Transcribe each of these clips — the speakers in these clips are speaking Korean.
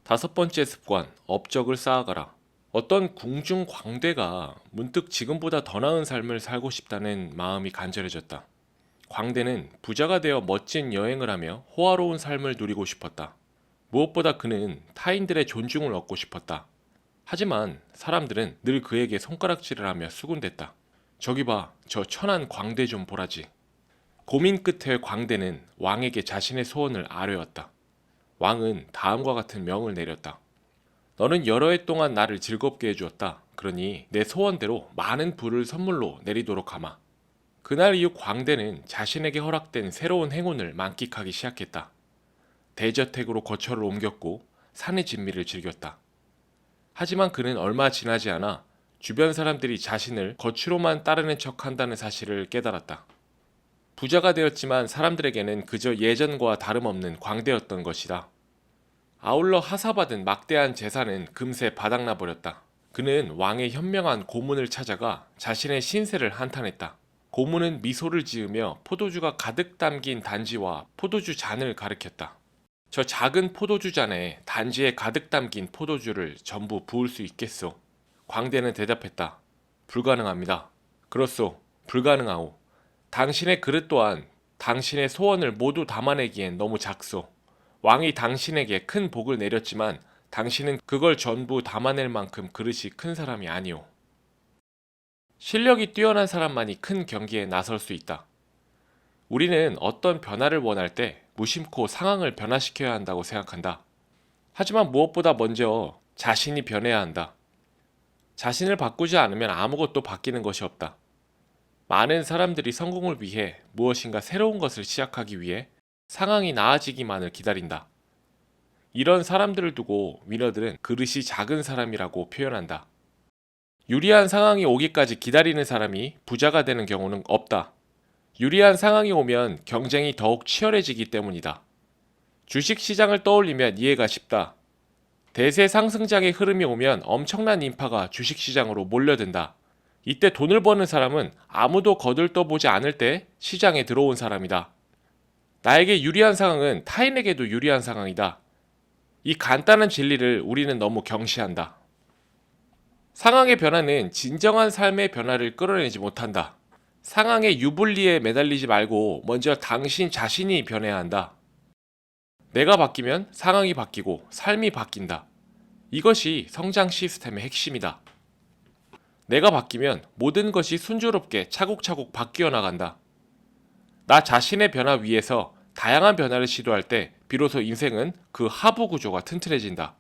다섯 번째 습관, 업적을 쌓아가라. 어떤 궁중 광대가 문득 지금보다 더 나은 삶을 살고 싶다는 마음이 간절해졌다. 광대는 부자가 되어 멋진 여행을 하며 호화로운 삶을 누리고 싶었다. 무엇보다 그는 타인들의 존중을 얻고 싶었다. 하지만 사람들은 늘 그에게 손가락질을 하며 수군댔다. 저기 봐, 저 천한 광대 좀 보라지. 고민 끝에 광대는 왕에게 자신의 소원을 아뢰었다. 왕은 다음과 같은 명을 내렸다. 너는 여러 해 동안 나를 즐겁게 해주었다. 그러니 내 소원대로 많은 부를 선물로 내리도록 하마. 그날 이후 광대는 자신에게 허락된 새로운 행운을 만끽하기 시작했다. 대저택으로 거처를 옮겼고 산의 진미를 즐겼다. 하지만 그는 얼마 지나지 않아 주변 사람들이 자신을 거취로만 따르는 척한다는 사실을 깨달았다. 부자가 되었지만 사람들에게는 그저 예전과 다름없는 광대였던 것이다. 아울러 하사받은 막대한 재산은 금세 바닥나 버렸다. 그는 왕의 현명한 고문을 찾아가 자신의 신세를 한탄했다. 고문은 미소를 지으며 포도주가 가득 담긴 단지와 포도주 잔을 가리켰다. 저 작은 포도주 잔에 단지에 가득 담긴 포도주를 전부 부을 수 있겠소? 광대는 대답했다. 불가능합니다. 그렇소, 불가능하오. 당신의 그릇 또한 당신의 소원을 모두 담아내기엔 너무 작소. 왕이 당신에게 큰 복을 내렸지만 당신은 그걸 전부 담아낼 만큼 그릇이 큰 사람이 아니오. 실력이 뛰어난 사람만이 큰 경기에 나설 수 있다. 우리는 어떤 변화를 원할 때 무심코 상황을 변화시켜야 한다고 생각한다. 하지만 무엇보다 먼저 자신이 변해야 한다. 자신을 바꾸지 않으면 아무것도 바뀌는 것이 없다. 많은 사람들이 성공을 위해 무엇인가 새로운 것을 시작하기 위해 상황이 나아지기만을 기다린다. 이런 사람들을 두고 위너들은 그릇이 작은 사람이라고 표현한다. 유리한 상황이 오기까지 기다리는 사람이 부자가 되는 경우는 없다. 유리한 상황이 오면 경쟁이 더욱 치열해지기 때문이다. 주식시장을 떠올리면 이해가 쉽다. 대세 상승장의 흐름이 오면 엄청난 인파가 주식시장으로 몰려든다. 이때 돈을 버는 사람은 아무도 거들떠보지 않을 때 시장에 들어온 사람이다. 나에게 유리한 상황은 타인에게도 유리한 상황이다. 이 간단한 진리를 우리는 너무 경시한다. 상황의 변화는 진정한 삶의 변화를 끌어내지 못한다. 상황의 유불리에 매달리지 말고 먼저 당신 자신이 변해야 한다. 내가 바뀌면 상황이 바뀌고 삶이 바뀐다. 이것이 성장 시스템의 핵심이다. 내가 바뀌면 모든 것이 순조롭게 차곡차곡 바뀌어 나간다. 나 자신의 변화 위에서 다양한 변화를 시도할 때 비로소 인생은 그 하부 구조가 튼튼해진다.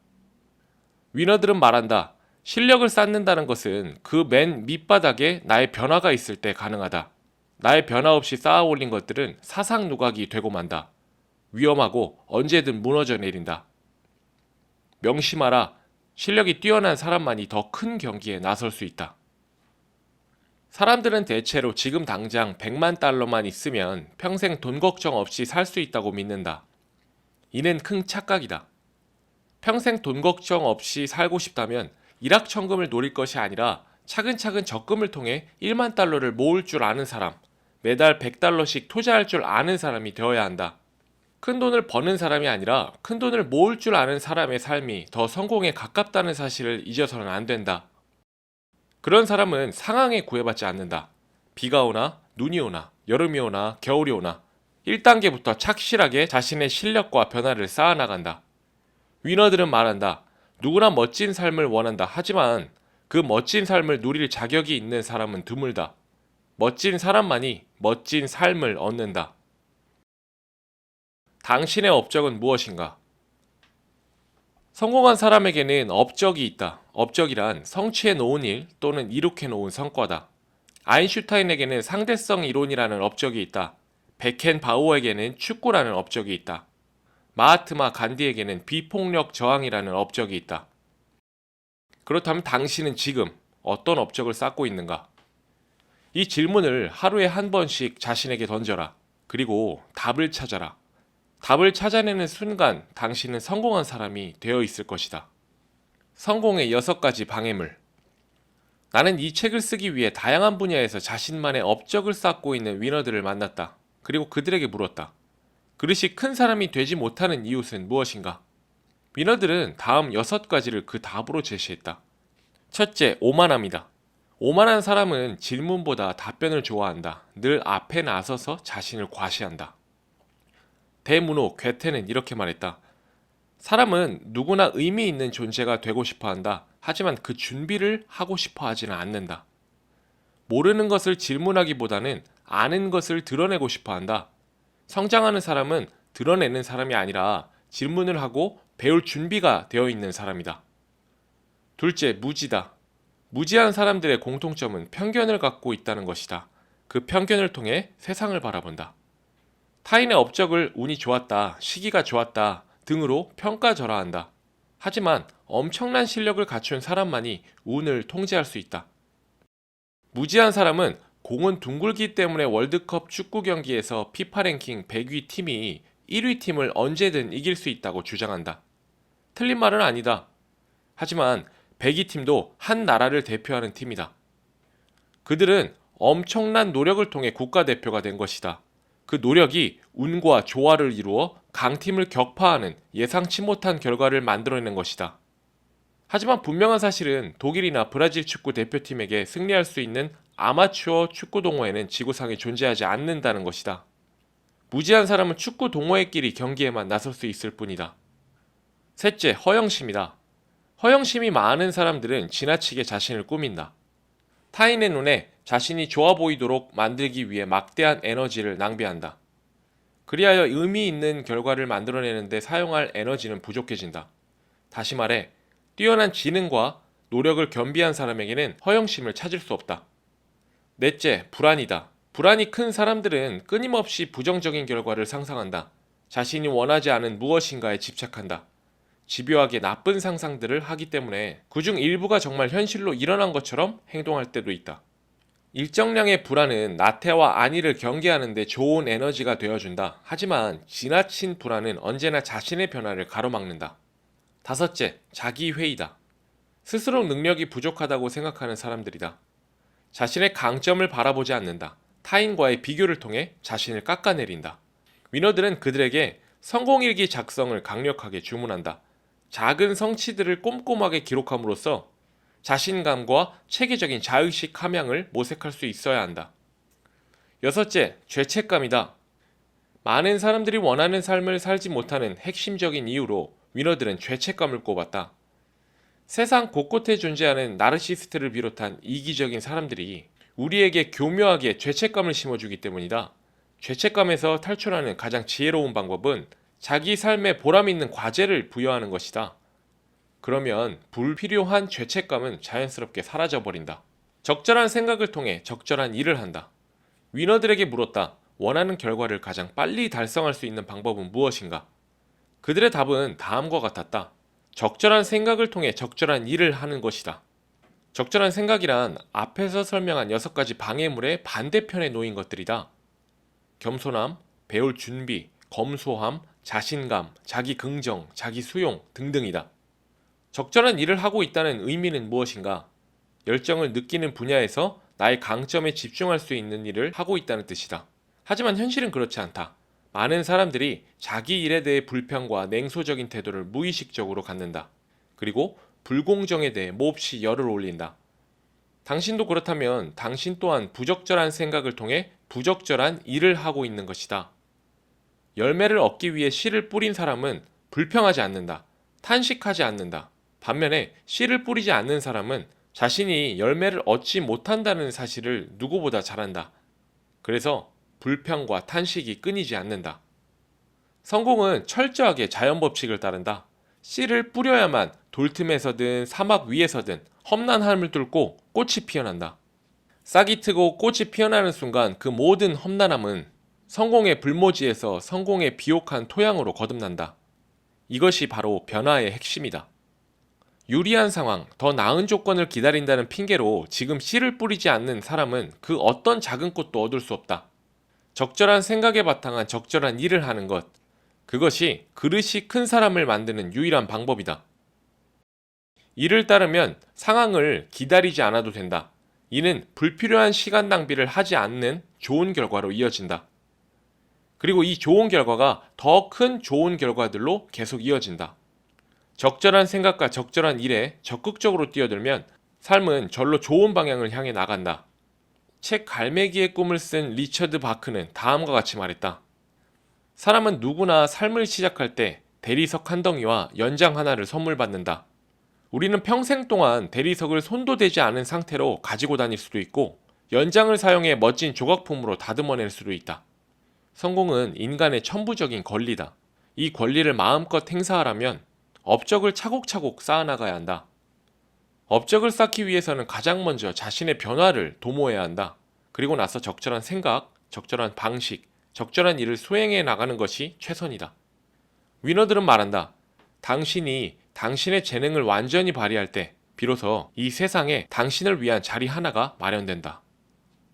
위너들은 말한다. 실력을 쌓는다는 것은 그 맨 밑바닥에 나의 변화가 있을 때 가능하다. 나의 변화 없이 쌓아 올린 것들은 사상 누각이 되고 만다. 위험하고 언제든 무너져 내린다. 명심하라. 실력이 뛰어난 사람만이 더 큰 경기에 나설 수 있다. 사람들은 대체로 지금 당장 100만 달러만 있으면 평생 돈 걱정 없이 살 수 있다고 믿는다. 이는 큰 착각이다. 평생 돈 걱정 없이 살고 싶다면 일확천금을 노릴 것이 아니라 차근차근 적금을 통해 1만 달러를 모을 줄 아는 사람, 매달 100달러씩 투자할 줄 아는 사람이 되어야 한다. 큰 돈을 버는 사람이 아니라 큰 돈을 모을 줄 아는 사람의 삶이 더 성공에 가깝다는 사실을 잊어서는 안 된다. 그런 사람은 상황에 구애받지 않는다. 비가 오나 눈이 오나 여름이 오나 겨울이 오나 1단계부터 착실하게 자신의 실력과 변화를 쌓아나간다. 위너들은 말한다. 누구나 멋진 삶을 원한다. 하지만 그 멋진 삶을 누릴 자격이 있는 사람은 드물다. 멋진 사람만이 멋진 삶을 얻는다. 당신의 업적은 무엇인가? 성공한 사람에게는 업적이 있다. 업적이란 성취해 놓은 일 또는 이룩해 놓은 성과다. 아인슈타인에게는 상대성 이론이라는 업적이 있다. 베켄바우어에게는 축구라는 업적이 있다. 마하트마 간디에게는 비폭력 저항이라는 업적이 있다. 그렇다면 당신은 지금 어떤 업적을 쌓고 있는가? 이 질문을 하루에 한 번씩 자신에게 던져라. 그리고 답을 찾아라. 답을 찾아내는 순간 당신은 성공한 사람이 되어 있을 것이다. 성공의 6가지 방해물. 나는 이 책을 쓰기 위해 다양한 분야에서 자신만의 업적을 쌓고 있는 위너들을 만났다. 그리고 그들에게 물었다. 그릇이 큰 사람이 되지 못하는 이유는 무엇인가? 위너들은 다음 6가지를 그 답으로 제시했다. 첫째, 오만함이다. 오만한 사람은 질문보다 답변을 좋아한다. 늘 앞에 나서서 자신을 과시한다. 대문호 괴테는 이렇게 말했다. 사람은 누구나 의미 있는 존재가 되고 싶어 한다. 하지만 그 준비를 하고 싶어 하지는 않는다. 모르는 것을 질문하기보다는 아는 것을 드러내고 싶어 한다. 성장하는 사람은 드러내는 사람이 아니라 질문을 하고 배울 준비가 되어 있는 사람이다. 둘째, 무지다. 무지한 사람들의 공통점은 편견을 갖고 있다는 것이다. 그 편견을 통해 세상을 바라본다. 타인의 업적을 운이 좋았다, 시기가 좋았다 등으로 평가절하한다. 하지만 엄청난 실력을 갖춘 사람만이 운을 통제할 수 있다. 무지한 사람은 공은 둥글기 때문에 월드컵 축구 경기에서 피파 랭킹 100위 팀이 1위 팀을 언제든 이길 수 있다고 주장한다. 틀린 말은 아니다. 하지만 100위 팀도 한 나라를 대표하는 팀이다. 그들은 엄청난 노력을 통해 국가대표가 된 것이다. 그 노력이 운과 조화를 이루어 강팀을 격파하는 예상치 못한 결과를 만들어낸 것이다. 하지만 분명한 사실은 독일이나 브라질 축구 대표팀에게 승리할 수 있는 아마추어 축구 동호회는 지구상에 존재하지 않는다는 것이다. 무지한 사람은 축구 동호회끼리 경기에만 나설 수 있을 뿐이다. 셋째, 허영심이다. 허영심이 많은 사람들은 지나치게 자신을 꾸민다. 타인의 눈에 자신이 좋아 보이도록 만들기 위해 막대한 에너지를 낭비한다. 그리하여 의미 있는 결과를 만들어내는데 사용할 에너지는 부족해진다. 다시 말해, 뛰어난 지능과 노력을 겸비한 사람에게는 허영심을 찾을 수 없다. 넷째, 불안이다. 불안이 큰 사람들은 끊임없이 부정적인 결과를 상상한다. 자신이 원하지 않은 무엇인가에 집착한다. 집요하게 나쁜 상상들을 하기 때문에 그중 일부가 정말 현실로 일어난 것처럼 행동할 때도 있다. 일정량의 불안은 나태와 안위를 경계하는 데 좋은 에너지가 되어준다. 하지만 지나친 불안은 언제나 자신의 변화를 가로막는다. 다섯째, 자기회의다. 스스로 능력이 부족하다고 생각하는 사람들이다. 자신의 강점을 바라보지 않는다. 타인과의 비교를 통해 자신을 깎아내린다. 위너들은 그들에게 성공일기 작성을 강력하게 주문한다. 작은 성취들을 꼼꼼하게 기록함으로써 자신감과 체계적인 자의식 함양을 모색할 수 있어야 한다. 여섯째, 죄책감이다. 많은 사람들이 원하는 삶을 살지 못하는 핵심적인 이유로 위너들은 죄책감을 꼽았다. 세상 곳곳에 존재하는 나르시스트를 비롯한 이기적인 사람들이 우리에게 교묘하게 죄책감을 심어주기 때문이다. 죄책감에서 탈출하는 가장 지혜로운 방법은 자기 삶에 보람 있는 과제를 부여하는 것이다. 그러면 불필요한 죄책감은 자연스럽게 사라져버린다. 적절한 생각을 통해 적절한 일을 한다. 위너들에게 물었다. 원하는 결과를 가장 빨리 달성할 수 있는 방법은 무엇인가? 그들의 답은 다음과 같았다. 적절한 생각을 통해 적절한 일을 하는 것이다. 적절한 생각이란 앞에서 설명한 6가지 방해물의 반대편에 놓인 것들이다. 겸손함, 배울 준비, 검소함, 자신감, 자기 긍정, 자기 수용 등등이다. 적절한 일을 하고 있다는 의미는 무엇인가? 열정을 느끼는 분야에서 나의 강점에 집중할 수 있는 일을 하고 있다는 뜻이다. 하지만 현실은 그렇지 않다. 많은 사람들이 자기 일에 대해 불평과 냉소적인 태도를 무의식적으로 갖는다. 그리고 불공정에 대해 몹시 열을 올린다. 당신도 그렇다면 당신 또한 부적절한 생각을 통해 부적절한 일을 하고 있는 것이다. 열매를 얻기 위해 씨를 뿌린 사람은 불평하지 않는다. 탄식하지 않는다. 반면에 씨를 뿌리지 않는 사람은 자신이 열매를 얻지 못한다는 사실을 누구보다 잘 안다. 그래서 불평과 탄식이 끊이지 않는다. 성공은 철저하게 자연 법칙을 따른다. 씨를 뿌려야만 돌틈에서든 사막 위에서든 험난함을 뚫고 꽃이 피어난다. 싹이 트고 꽃이 피어나는 순간 그 모든 험난함은 성공의 불모지에서 성공의 비옥한 토양으로 거듭난다. 이것이 바로 변화의 핵심이다. 유리한 상황, 더 나은 조건을 기다린다는 핑계로 지금 씨를 뿌리지 않는 사람은 그 어떤 작은 꽃도 얻을 수 없다. 적절한 생각에 바탕한 적절한 일을 하는 것, 그것이 그릇이 큰 사람을 만드는 유일한 방법이다. 이를 따르면 상황을 기다리지 않아도 된다. 이는 불필요한 시간 낭비를 하지 않는 좋은 결과로 이어진다. 그리고 이 좋은 결과가 더 큰 좋은 결과들로 계속 이어진다. 적절한 생각과 적절한 일에 적극적으로 뛰어들면 삶은 절로 좋은 방향을 향해 나간다. 책 갈매기의 꿈을 쓴 리처드 바크는 다음과 같이 말했다. 사람은 누구나 삶을 시작할 때 대리석 한 덩이와 연장 하나를 선물 받는다. 우리는 평생 동안 대리석을 손도 대지 않은 상태로 가지고 다닐 수도 있고 연장을 사용해 멋진 조각품으로 다듬어낼 수도 있다. 성공은 인간의 천부적인 권리다. 이 권리를 마음껏 행사하려면 업적을 차곡차곡 쌓아나가야 한다. 업적을 쌓기 위해서는 가장 먼저 자신의 변화를 도모해야 한다. 그리고 나서 적절한 생각, 적절한 방식, 적절한 일을 수행해 나가는 것이 최선이다. 위너들은 말한다. 당신이 당신의 재능을 완전히 발휘할 때 비로소 이 세상에 당신을 위한 자리 하나가 마련된다.